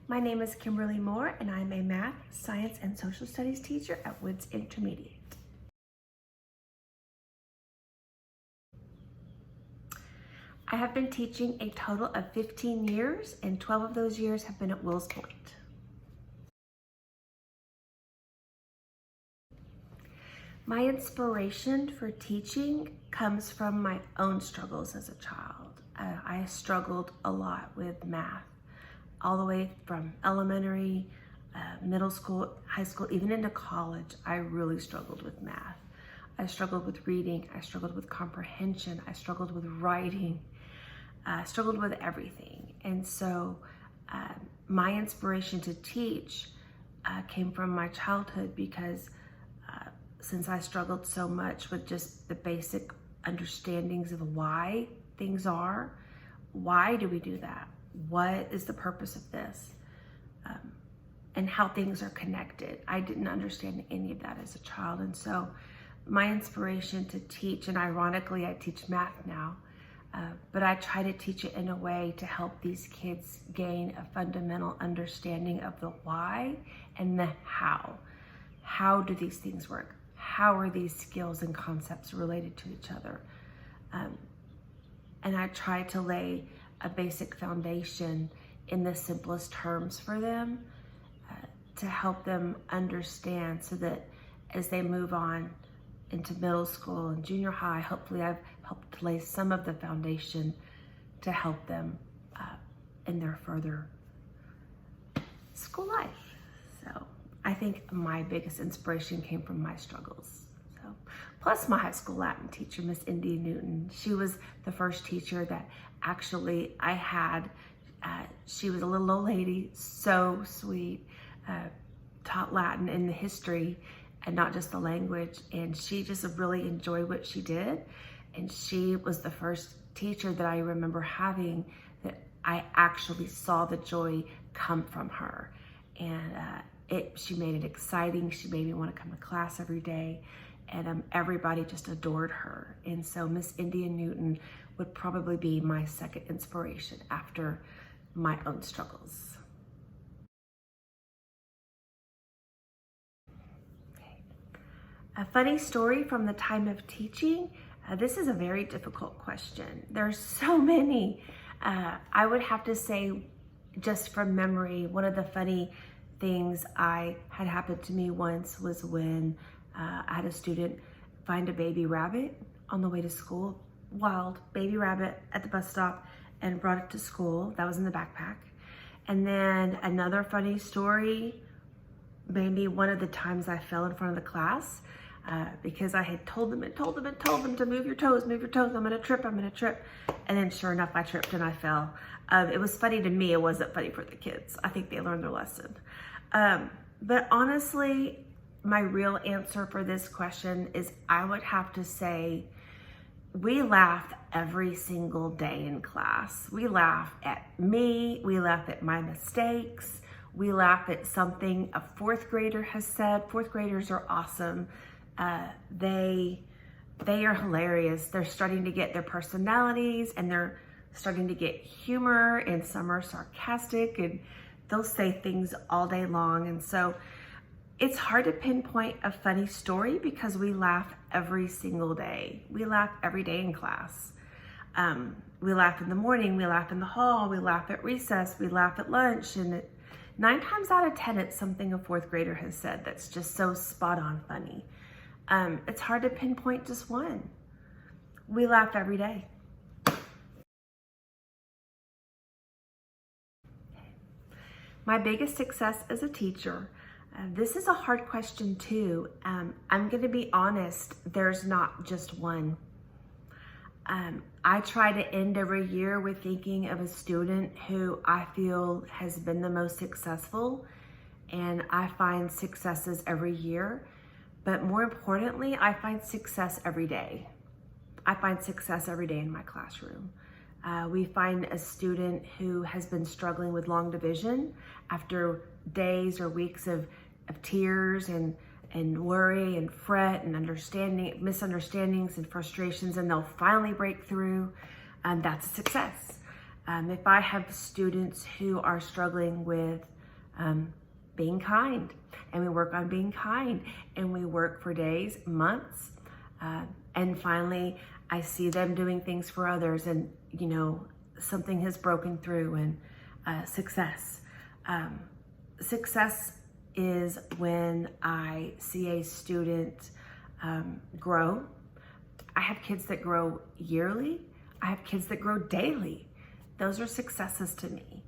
My name is Kimberly Moore, and I'm a math, science, and social studies teacher at Woods Intermediate. I have been teaching a total of 15 years, and 12 of those years have been at Wills Point. My inspiration for teaching comes from my own struggles as a child. I struggled a lot with math, all the way from elementary, middle school, high school, even into college. I really struggled with math. I struggled with reading, I struggled with comprehension, I struggled with writing, I struggled with everything. And so my inspiration to teach came from my childhood, because since I struggled so much with just the basic understandings of why things are, why do we do that? What is the purpose of this? And how things are connected. I didn't understand any of that as a child. And so my inspiration to teach, and ironically I teach math now, but I try to teach it in a way to help these kids gain a fundamental understanding of the why and the how. How do these things work? How are these skills and concepts related to each other? And I try to lay a basic foundation in the simplest terms for them, to help them understand, so that as they move on into middle school and junior high, hopefully I've helped lay some of the foundation to help them in their further school life. So I think my biggest inspiration came from my struggles. So, plus my high school Latin teacher, Miss India Newton. She was the first teacher that actually I had. She was a little old lady, so sweet, taught Latin and the history and not just the language. And she just really enjoyed what she did. And she was the first teacher that I remember having that I actually saw the joy come from her. And she made it exciting. She made me want to come to class every day, and everybody just adored her. And so Miss India Newton would probably be my second inspiration after my own struggles. Okay. A funny story from the time of teaching. This is a very difficult question. There's so many. I would have to say, just from memory, one of the funny things I had happened to me once was when I had a student find a baby rabbit on the way to school, wild baby rabbit at the bus stop, and brought it to school. That was in the backpack. And then another funny story, maybe one of the times I fell in front of the class because I had told them to move your toes, I'm gonna trip. And then sure enough, I tripped and I fell. It was funny to me, it wasn't funny for the kids. I think they learned their lesson. But honestly, my real answer for this question is I would have to say we laugh every single day in class. We laugh at me, we laugh at my mistakes, we laugh at something a fourth grader has said. Fourth graders are awesome. They are hilarious. They're starting to get their personalities, and they're starting to get humor, and some are sarcastic, and they'll say things all day long. And so it's hard to pinpoint a funny story because we laugh every single day. We laugh every day in class. We laugh in the morning, we laugh in the hall, we laugh at recess, we laugh at lunch, and 9 times out of 10, it's something a fourth grader has said that's just so spot on funny. It's hard to pinpoint just one. We laugh every day. My biggest success as a teacher. This is a hard question too. I'm gonna be honest, there's not just one. I try to end every year with thinking of a student who I feel has been the most successful, and I find successes every year. But more importantly, I find success every day. I find success every day in my classroom. We find a student who has been struggling with long division after days or weeks of tears and worry and fret and misunderstandings and frustrations, and they'll finally break through, and that's a success. If I have students who are struggling with being kind. And we work on being kind, and we work for days, months, and finally I see them doing things for others, and something has broken through, and success. Success is when I see a student grow. I have kids that grow yearly. I have kids that grow daily. Those are successes to me.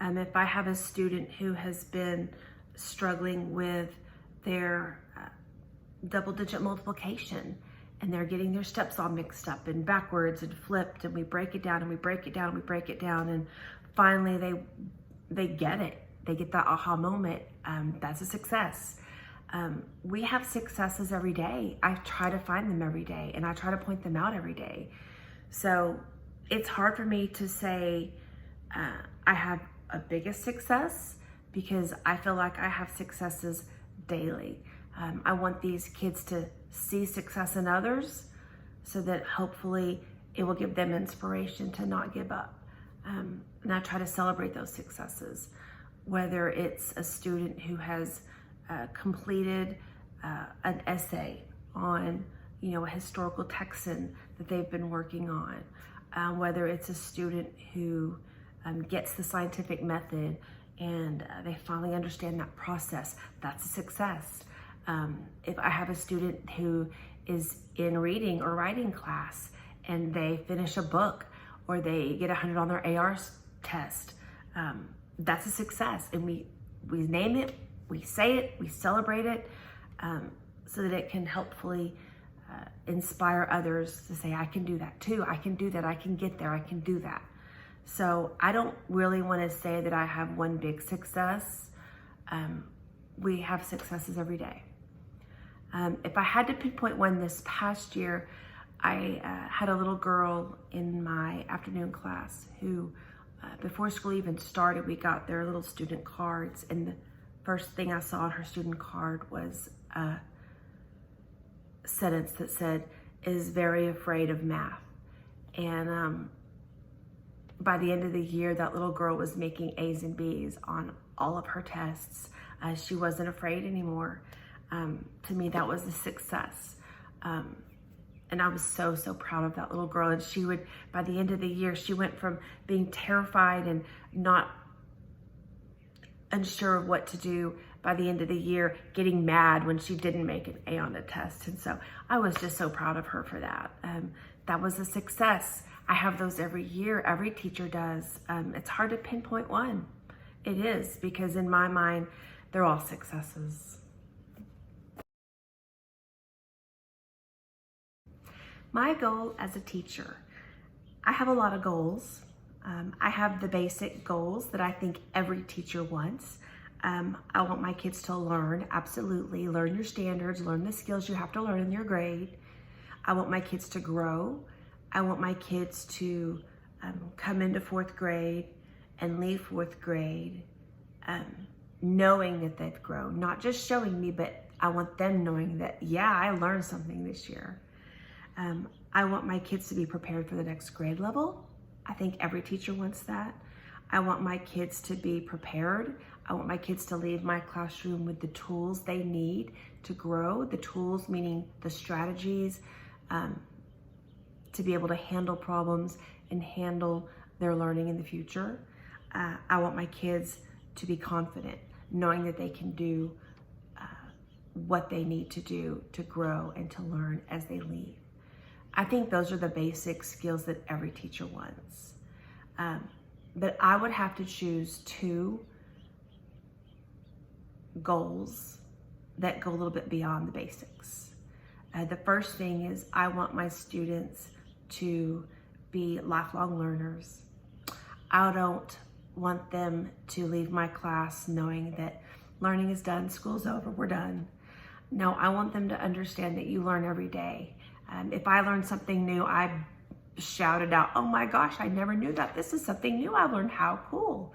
If I have a student who has been struggling with their double-digit multiplication, and they're getting their steps all mixed up and backwards and flipped, and we break it down and we break it down and we break it down, and finally they get it. They get that aha moment. That's a success. We have successes every day. I try to find them every day, and I try to point them out every day. So it's hard for me to say I have a biggest success, because I feel like I have successes daily. I want these kids to see success in others, so that hopefully it will give them inspiration to not give up. And I try to celebrate those successes, whether it's a student who has completed an essay on a historical Texan that they've been working on, whether it's a student who gets the scientific method and they finally understand that process. That's a success. If I have a student who is in reading or writing class and they finish a book, or they get 100 on their AR test, that's a success. And we name it, we say it, we celebrate it, so that it can hopefully inspire others to say, I can do that too. I can do that. I can get there. I can do that. So I don't really want to say that I have one big success. We have successes every day. If I had to pinpoint one this past year, I had a little girl in my afternoon class who, before school even started, we got their little student cards, and the first thing I saw on her student card was a sentence that said, "is very afraid of math." And by the end of the year, that little girl was making A's and B's on all of her tests. She wasn't afraid anymore. To me, that was a success. And I was so proud of that little girl. And she would, by the end of the year, she went from being terrified and not unsure of what to do, by the end of the year, getting mad when she didn't make an A on a test. And so I was just so proud of her for that. That was a success. I have those every year. Every teacher does. It's hard to pinpoint one. It is, because in my mind, they're all successes. My goal as a teacher, I have a lot of goals. I have the basic goals that I think every teacher wants. I want my kids to learn, absolutely. Learn your standards, learn the skills you have to learn in your grade. I want my kids to grow. I want my kids to come into fourth grade and leave fourth grade knowing that they've grown. Not just showing me, but I want them knowing that, yeah, I learned something this year. I want my kids to be prepared for the next grade level. I think every teacher wants that. I want my kids to be prepared. I want my kids to leave my classroom with the tools they need to grow. The tools meaning the strategies to be able to handle problems and handle their learning in the future. I want my kids to be confident, knowing that they can do what they need to do to grow and to learn as they leave. I think those are the basic skills that every teacher wants. But I would have to choose two goals that go a little bit beyond the basics. The first thing is I want my students to be lifelong learners. I don't want them to leave my class knowing that learning is done, school's over, we're done. No, I want them to understand that you learn every day. If I learn something new, I shout it out, oh my gosh, I never knew that. This is something new I learned, how cool.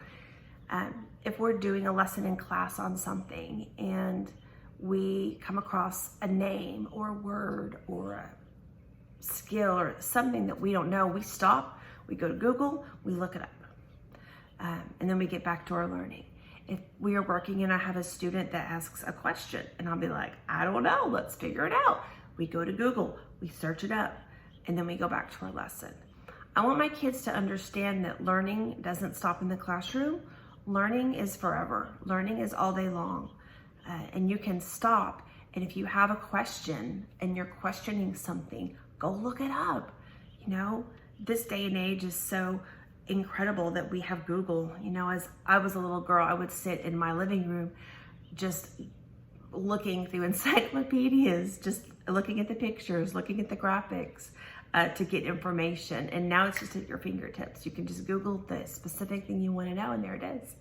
If we're doing a lesson in class on something and we come across a name or a word or a skill or something that we don't know, we stop, we go to Google, we look it up, and then we get back to our learning. If we are working and I have a student that asks a question and I'll be like, I don't know, let's figure it out. We go to Google, we search it up, and then we go back to our lesson. I want my kids to understand that learning doesn't stop in the classroom. Learning is forever. Learning is all day long. And you can stop, and if you have a question and you're questioning something, go look it up. You know, this day and age is so incredible that we have Google. You know, as I was a little girl, I would sit in my living room just looking through encyclopedias, just looking at the pictures, looking at the graphics to get information. And now it's just at your fingertips. You can just Google the specific thing you want to know, and there it is.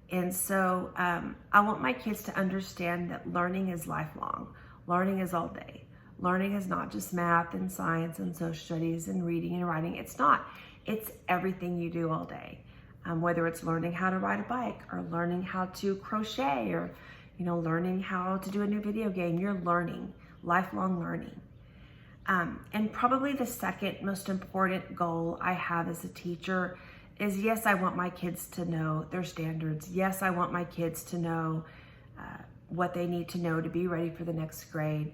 And so I want my kids to understand that learning is lifelong. Learning is all day. Learning is not just math and science and social studies and reading and writing. It's not. It's everything you do all day. Whether it's learning how to ride a bike or learning how to crochet or, you know, learning how to do a new video game, you're learning, lifelong learning. And probably the second most important goal I have as a teacher is, yes, I want my kids to know their standards. Yes, I want my kids to know what they need to know to be ready for the next grade.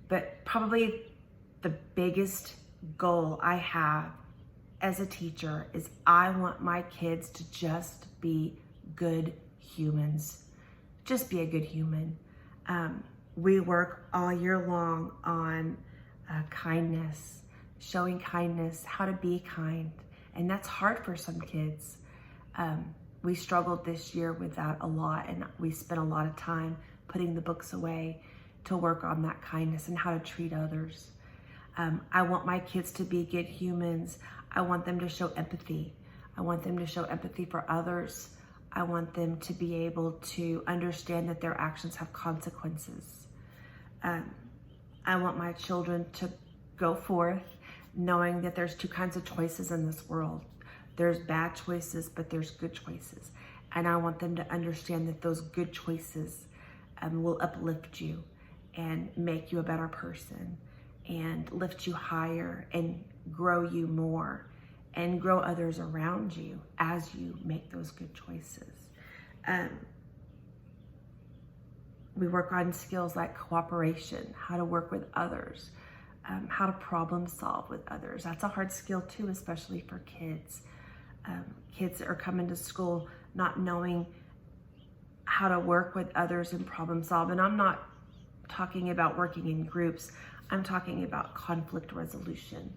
But probably the biggest goal I have as a teacher is I want my kids to just be good humans. Just be a good human. We work all year long on kindness, showing kindness, how to be kind. And that's hard for some kids. We struggled this year with that a lot, and we spent a lot of time putting the books away to work on that kindness and how to treat others. I want my kids to be good humans. I want them to show empathy. I want them to show empathy for others. I want them to be able to understand that their actions have consequences. I want my children to go forth knowing that there's two kinds of choices in this world. There's bad choices, but there's good choices. And I want them to understand that those good choices will uplift you and make you a better person and lift you higher and grow you more and grow others around you as you make those good choices. We work on skills like cooperation, how to work with others, how to problem solve with others. That's a hard skill too, especially for kids. Kids are coming to school not knowing how to work with others and problem solve. And I'm not talking about working in groups. I'm talking about conflict resolution.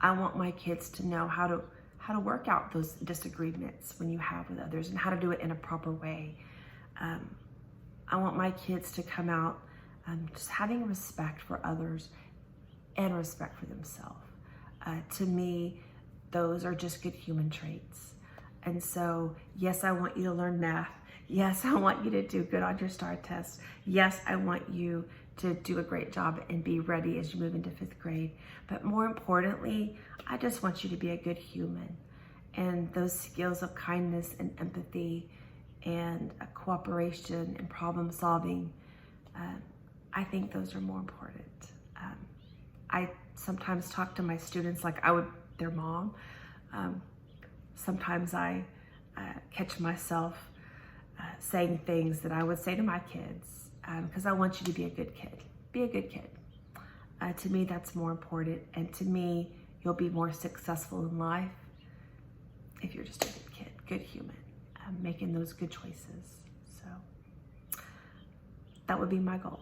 I want my kids to know how to work out those disagreements when you have with others and how to do it in a proper way. I want my kids to come out just having respect for others and respect for themselves. To me, those are just good human traits. And so, yes, I want you to learn math. Yes, I want you to do good on your STAR test. Yes, I want you to do a great job and be ready as you move into 5th grade. But more importantly, I just want you to be a good human. And those skills of kindness and empathy and cooperation and problem solving, I think those are more important. I sometimes talk to my students like I would their mom. Sometimes I catch myself saying things that I would say to my kids because I want you to be a good kid. Be a good kid. To me, that's more important. And to me, you'll be more successful in life if you're just a good kid, good human, making those good choices. So that would be my goal.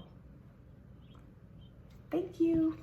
Thank you.